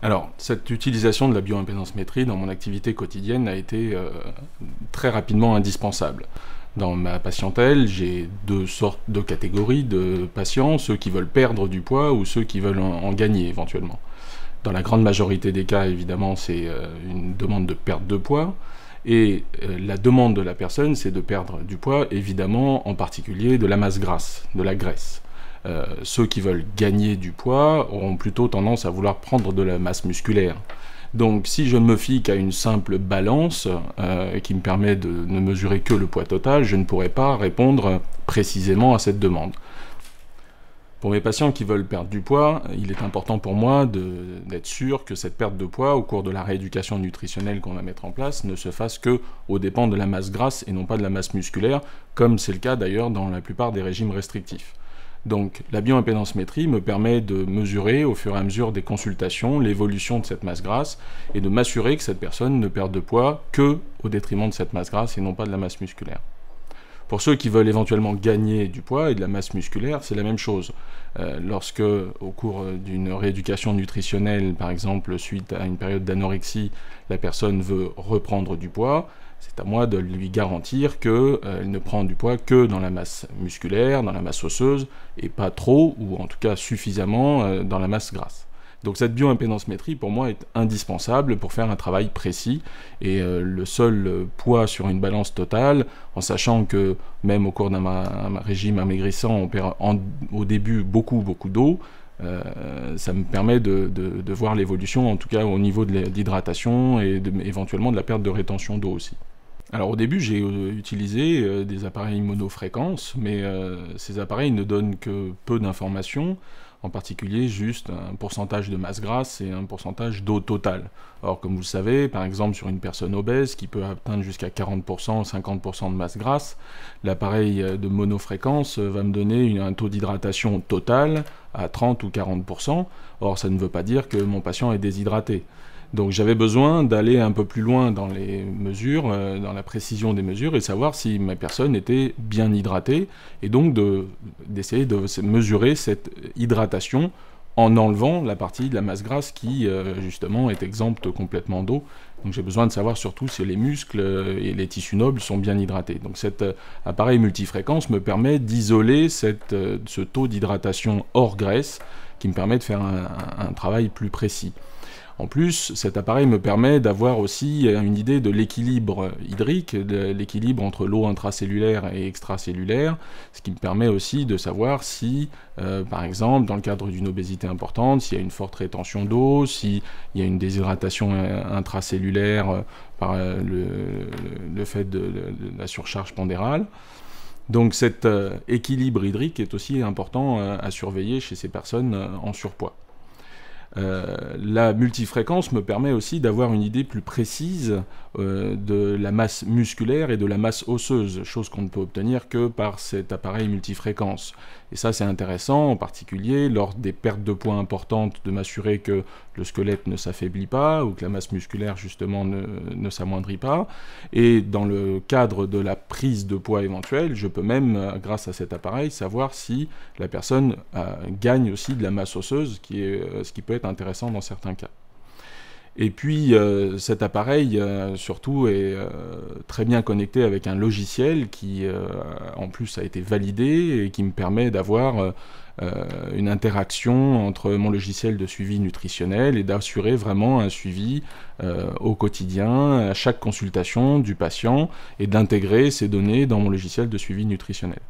Alors, cette utilisation de la bioimpédance-métrie dans mon activité quotidienne a été très rapidement indispensable. Dans ma patientèle, j'ai deux catégories de patients, ceux qui veulent perdre du poids ou ceux qui veulent en gagner éventuellement. Dans la grande majorité des cas, évidemment, c'est une demande de perte de poids. Et la demande de la personne, c'est de perdre du poids, évidemment, en particulier de la masse grasse, de la graisse. Ceux qui veulent gagner du poids auront plutôt tendance à vouloir prendre de la masse musculaire. Donc si je ne me fie qu'à une simple balance qui me permet de ne mesurer que le poids total, je ne pourrai pas répondre précisément à cette demande. Pour mes patients qui veulent perdre du poids, il est important pour moi d'être sûr que cette perte de poids, au cours de la rééducation nutritionnelle qu'on va mettre en place, ne se fasse que aux dépens de la masse grasse et non pas de la masse musculaire, comme c'est le cas d'ailleurs dans la plupart des régimes restrictifs. Donc la bioimpédance-métrie me permet de mesurer au fur et à mesure des consultations l'évolution de cette masse grasse et de m'assurer que cette personne ne perde de poids que au détriment de cette masse grasse et non pas de la masse musculaire. Pour ceux qui veulent éventuellement gagner du poids et de la masse musculaire, c'est la même chose. Lorsque, au cours d'une rééducation nutritionnelle, par exemple suite à une période d'anorexie, la personne veut reprendre du poids, c'est à moi de lui garantir qu'elle ne prend du poids que dans la masse musculaire, dans la masse osseuse, et pas trop, ou en tout cas suffisamment, dans la masse grasse. Donc cette bioimpédance-métrie, pour moi, est indispensable pour faire un travail précis, et le seul poids sur une balance totale, en sachant que même au cours d'un régime amaigrissant, on perd au début beaucoup d'eau, ça me permet de voir l'évolution, en tout cas au niveau de l'hydratation et éventuellement de la perte de rétention d'eau aussi. Alors au début, j'ai utilisé des appareils monofréquences, mais ces appareils ne donnent que peu d'informations, en particulier juste un pourcentage de masse grasse et un pourcentage d'eau totale. Or, comme vous le savez, par exemple sur une personne obèse qui peut atteindre jusqu'à 40%, 50% de masse grasse, l'appareil de monofréquence va me donner un taux d'hydratation total à 30 ou 40%. Or, ça ne veut pas dire que mon patient est déshydraté. Donc j'avais besoin d'aller un peu plus loin dans les mesures, dans la précision des mesures, et savoir si ma personne était bien hydratée, et donc d'essayer de mesurer cette hydratation en enlevant la partie de la masse grasse qui, justement, est exempte complètement d'eau. Donc j'ai besoin de savoir surtout si les muscles et les tissus nobles sont bien hydratés. Donc cet appareil multifréquence me permet d'isoler ce taux d'hydratation hors graisse, qui me permet de faire un travail plus précis. En plus, cet appareil me permet d'avoir aussi une idée de l'équilibre hydrique, de l'équilibre entre l'eau intracellulaire et extracellulaire, ce qui me permet aussi de savoir si, par exemple, dans le cadre d'une obésité importante, s'il y a une forte rétention d'eau, s'il y a une déshydratation intracellulaire par le fait de la surcharge pondérale. Donc cet équilibre hydrique est aussi important à surveiller chez ces personnes en surpoids. La multifréquence me permet aussi d'avoir une idée plus précise de la masse musculaire et de la masse osseuse, chose qu'on ne peut obtenir que par cet appareil multifréquence. Et ça, c'est intéressant, en particulier lors des pertes de poids importantes, de m'assurer que le squelette ne s'affaiblit pas ou que la masse musculaire, justement, ne s'amoindrit pas. Et dans le cadre de la prise de poids éventuelle, je peux même, grâce à cet appareil, savoir si la personne gagne aussi de la masse osseuse, ce qui peut être intéressant dans certains cas. Et puis cet appareil surtout est très bien connecté avec un logiciel qui en plus a été validé et qui me permet d'avoir une interaction entre mon logiciel de suivi nutritionnel et d'assurer vraiment un suivi au quotidien, à chaque consultation du patient, et d'intégrer ces données dans mon logiciel de suivi nutritionnel.